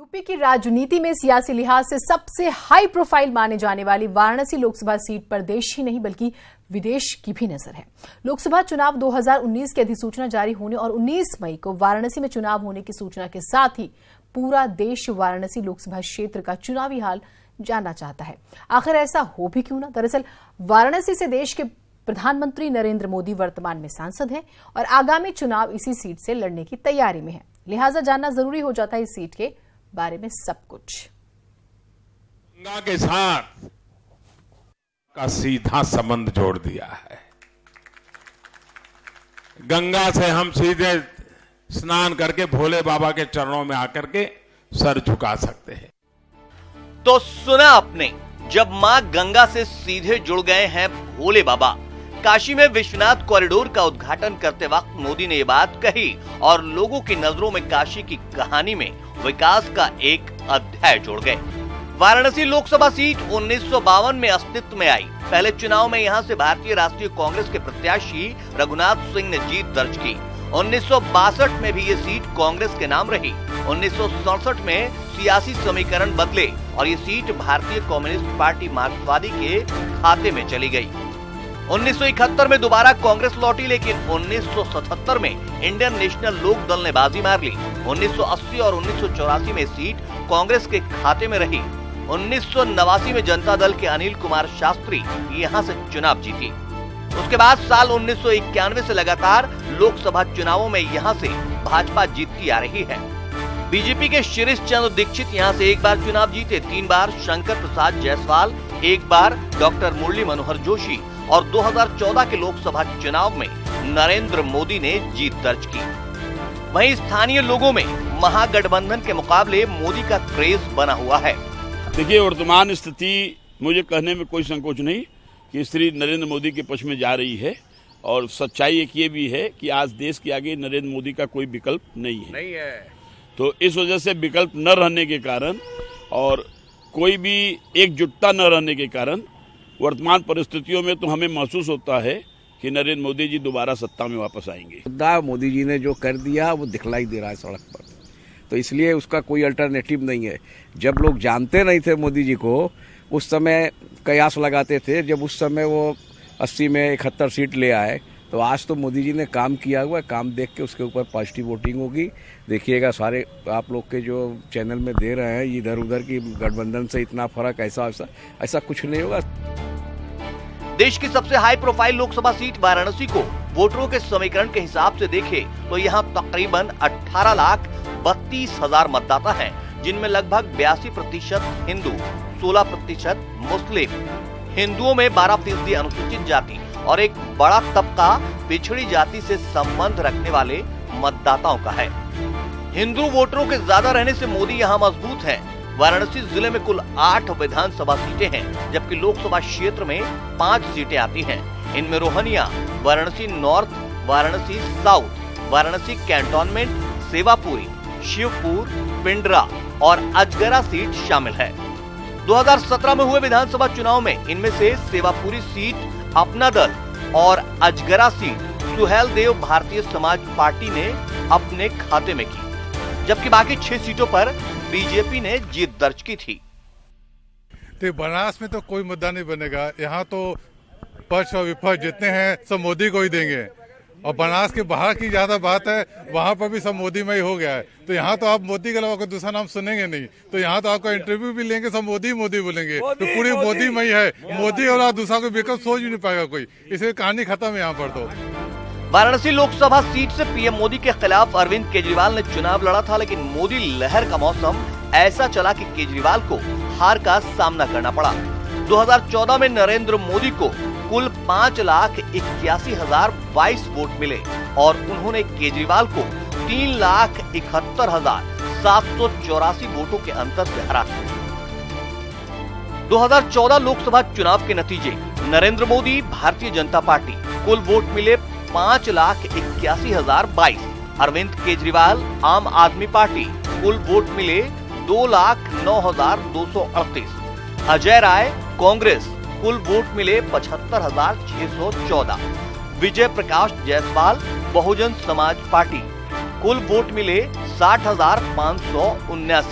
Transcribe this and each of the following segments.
UP की राजनीति में सियासी लिहाज से सबसे हाई प्रोफाइल माने जाने वाली वाराणसी लोकसभा सीट पर देश ही नहीं बल्कि विदेश की भी नजर है। लोकसभा चुनाव 2019 की अधिसूचना जारी होने और 19 मई को वाराणसी में चुनाव होने की सूचना के साथ ही पूरा देश वाराणसी लोकसभा क्षेत्र का चुनावी हाल जानना चाहता है। आखिर ऐसा हो भी क्यों ना? दरअसल वाराणसी से देश के प्रधानमंत्री नरेंद्र मोदी वर्तमान में सांसद हैं और आगामी चुनाव इसी सीट से लड़ने की तैयारी में है। लिहाजा जानना जरूरी हो जाता है इस सीट के बारे में सब कुछ। गंगा के साथ का सीधा संबंध जोड़ दिया है। गंगा से हम सीधे स्नान करके भोले बाबा के चरणों में आकर के सर झुका सकते हैं। तो सुना आपने, जब मां गंगा से सीधे जुड़ गए हैं भोले बाबा। काशी में विश्वनाथ कॉरिडोर का उद्घाटन करते वक्त मोदी ने ये बात कही और लोगों की नजरों में काशी की कहानी में विकास का एक अध्याय जोड़ गए। वाराणसी लोकसभा सीट 1952 में अस्तित्व में आई। पहले चुनाव में यहां से भारतीय राष्ट्रीय कांग्रेस के प्रत्याशी रघुनाथ सिंह ने जीत दर्ज की। 1962 में भी ये सीट कांग्रेस के नाम रही। 1967 में सियासी समीकरण बदले और ये सीट भारतीय कम्युनिस्ट पार्टी मार्क्सवादी के खाते में चली गई। 1971 में दोबारा कांग्रेस लौटी, लेकिन 1977 में इंडियन नेशनल लोक दल ने बाजी मार ली। 1980 और 1984 में सीट कांग्रेस के खाते में रही। 1989 में जनता दल के अनिल कुमार शास्त्री यहां से चुनाव जीती। उसके बाद साल 1991 से लगातार लोकसभा चुनावों में यहां से भाजपा जीतती आ रही है। बीजेपी के शिरीष चंद्र दीक्षित यहां से एक बार चुनाव जीते, 3 बार शंकर प्रसाद जायसवाल, 1 बार डॉक्टर मुरली मनोहर जोशी और 2014 के लोकसभा चुनाव में नरेंद्र मोदी ने जीत दर्ज की। वहीं स्थानीय लोगों में महागठबंधन के मुकाबले मोदी का क्रेज बना हुआ है। देखिए, वर्तमान स्थिति मुझे कहने में कोई संकोच नहीं कि श्री नरेंद्र मोदी के पक्ष में जा रही है और सच्चाई एक ये भी है कि आज देश के आगे नरेंद्र मोदी का कोई विकल्प नहीं है। तो इस वजह से विकल्प न रहने के कारण और कोई भी एकजुटता न रहने के कारण वर्तमान परिस्थितियों में तो हमें महसूस होता है कि नरेंद्र मोदी जी दोबारा सत्ता में वापस आएंगे। मोदी जी ने जो कर दिया वो दिखलाई दे रहा है सड़क पर, तो इसलिए उसका कोई अल्टरनेटिव नहीं है। जब लोग जानते नहीं थे मोदी जी को, उस समय कयास लगाते थे। जब उस समय वो 80 में 71 सीट ले आए, तो आज तो मोदी जी ने काम किया हुआ है। काम देख के उसके ऊपर पॉजिटिव वोटिंग होगी। देखिएगा, सारे आप लोग के जो चैनल में दे रहे हैं इधर उधर की गठबंधन से इतना फर्क, ऐसा कुछ नहीं होगा। देश की सबसे high profile Lok Sabha seat Varanasi को वोटरों के समीकरण के हिसाब से देखें तो यहाँ तकरीबन 18,32,000 मतदाता हैं, जिनमें लगभग 82% हिंदू, 16% मुस्लिम। हिंदुओं में 12% अनुसूचित जाति और एक बड़ा तबका पिछड़ी जाति से संबंध रखने वाले मतदाताओं का है। हिंदू वोटरों के ज्यादा रहने से मोदी यहाँ मजबूत है। वाराणसी जिले में कुल 8 विधानसभा सीटें हैं, जबकि लोकसभा क्षेत्र में 5 सीटें आती हैं। इनमें Rohaniya, Varanasi north, Varanasi south, Varanasi cantonment, Sevapuri, Shivpur, Pindra और अजगरा सीट शामिल है। 2017 में हुए विधानसभा चुनाव में इनमें से सेवापुरी सीट अपना दल और अजगरा सीट सुहेल देव भारतीय समाज पार्टी ने अपने खाते में की, जबकि बाकी 6 सीटों पर बीजेपी ने जीत दर्ज की थी। तो बनारस में तो कोई मुद्दा नहीं बनेगा। यहाँ तो पक्ष और विपक्ष जितने हैं सब मोदी को ही देंगे, और बनारस के बाहर की ज्यादा बात है, वहाँ पर भी सब मोदी में ही हो गया है। तो यहाँ तो आप मोदी के अलावा कोई दूसरा नाम सुनेंगे नहीं। तो यहाँ तो आपका इंटरव्यू भी लेंगे, सब मोदी मोदी बोलेंगे। तो पूरी मोदी में ही है। मोदी और दूसरा कोई विकल्प सोच भी नहीं पाएगा कोई। इसलिए कहानी खत्म है यहाँ पर। तो वाराणसी लोकसभा सीट से पीएम मोदी के खिलाफ अरविंद केजरीवाल ने चुनाव लड़ा था, लेकिन मोदी लहर का मौसम ऐसा चला कि केजरीवाल को हार का सामना करना पड़ा। 2014 में नरेंद्र मोदी को कुल 5,81,022 वोट मिले और उन्होंने केजरीवाल को 3,71,784 वोटों के अंतर से हरा। 2014 लोकसभा चुनाव के नतीजे: नरेंद्र मोदी भारतीय जनता पार्टी, कुल वोट मिले 5,81,022। अरविंद केजरीवाल आम आदमी पार्टी, कुल वोट मिले 2,09,238। अजय राय कांग्रेस, कुल वोट मिले 75,614। विजय प्रकाश जायसवाल बहुजन समाज पार्टी, कुल वोट मिले 60,579।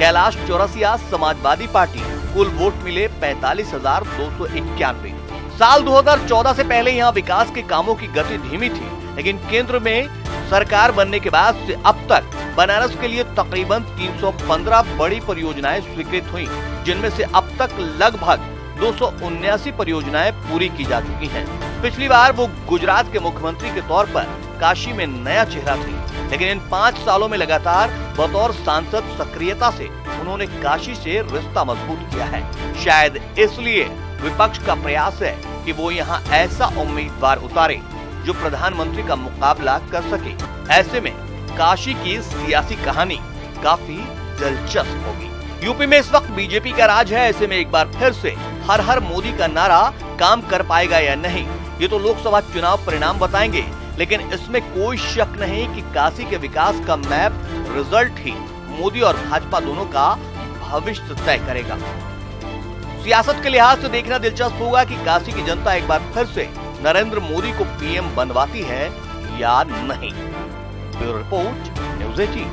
कैलाश चौरसिया समाजवादी पार्टी, कुल वोट मिले 45,291। साल 2014 से पहले यहाँ विकास के कामों की गति धीमी थी, लेकिन केंद्र में सरकार बनने के बाद से अब तक बनारस के लिए तकरीबन 315 बड़ी परियोजनाएं स्वीकृत हुई, जिनमें से अब तक लगभग 279 परियोजनाएं पूरी की जा चुकी हैं। पिछली बार वो गुजरात के मुख्यमंत्री के तौर पर काशी में नया चेहरा थी, लेकिन इन 5 सालों में लगातार बतौर सांसद सक्रियता से उन्होंने काशी से रिश्ता मजबूत किया है। शायद इसलिए विपक्ष का प्रयास है कि वो यहाँ ऐसा उम्मीदवार उतारे जो प्रधानमंत्री का मुकाबला कर सके। ऐसे में काशी की सियासी कहानी काफी दिलचस्प होगी। यूपी में इस वक्त बीजेपी का राज है, ऐसे में एक बार फिर से हर हर मोदी का नारा काम कर पाएगा या नहीं, ये तो लोकसभा चुनाव परिणाम बताएंगे, लेकिन इसमें कोई शक नहीं कि काशी के विकास का मैप रिजल्ट ही मोदी और भाजपा दोनों का भविष्य तय करेगा। सियासत के लिहाज से देखना दिलचस्प होगा कि काशी की जनता एक बार फिर से नरेंद्र मोदी को पीएम बनवाती है या नहीं। Bureau report, news 18।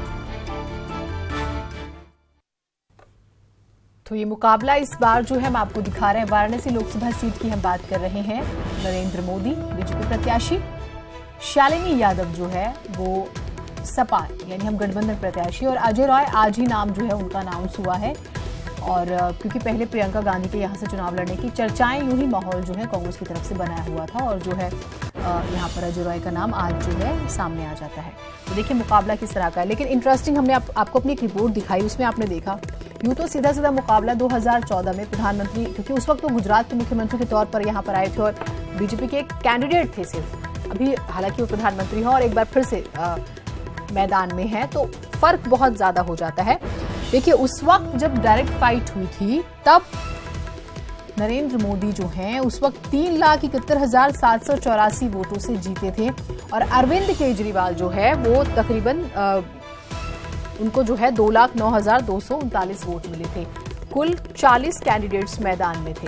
तो ये मुकाबला इस बार जो है हम आपको दिखा रहे हैं, वाराणसी लोकसभा सीट की हम बात कर रहे हैं। नरेंद्र मोदी बीजेपी प्रत्याशी, शालिनी यादव जो है वो सपा यानी हम गठबंधन प्रत्याशी, और अजय रॉय आज ही नाम जो है उनका अनाउंस हुआ है। और क्योंकि पहले प्रियंका गांधी के यहाँ से चुनाव लड़ने की चर्चाएं, यूं ही माहौल जो है कांग्रेस की तरफ से बनाया हुआ था, और जो है यहाँ पर अजय रॉय का नाम आज जो है सामने आ जाता है। तो देखिए मुकाबला किस तरह का है, लेकिन इंटरेस्टिंग हमने आपको अपनी एक रिपोर्ट दिखाई, उसमें आपने देखा यूं तो सीधा सीधा मुकाबला 2014 में प्रधानमंत्री, क्योंकि उस वक्त वो गुजरात के मुख्यमंत्री के तौर पर यहाँ पर आए थे और बीजेपी के एक कैंडिडेट थे सिर्फ। अभी हालांकि वो प्रधानमंत्री हैं और एक बार फिर से मैदान में है, तो फर्क बहुत ज्यादा हो जाता है। देखिए उस वक्त जब डायरेक्ट फाइट हुई थी तब नरेंद्र मोदी जो हैं उस वक्त 3,71,784 वोटों से जीते थे, और अरविंद केजरीवाल जो है वो तकरीबन उनको जो है 2,09,239 वोट मिले थे। कुल 40 कैंडिडेट्स मैदान में थे।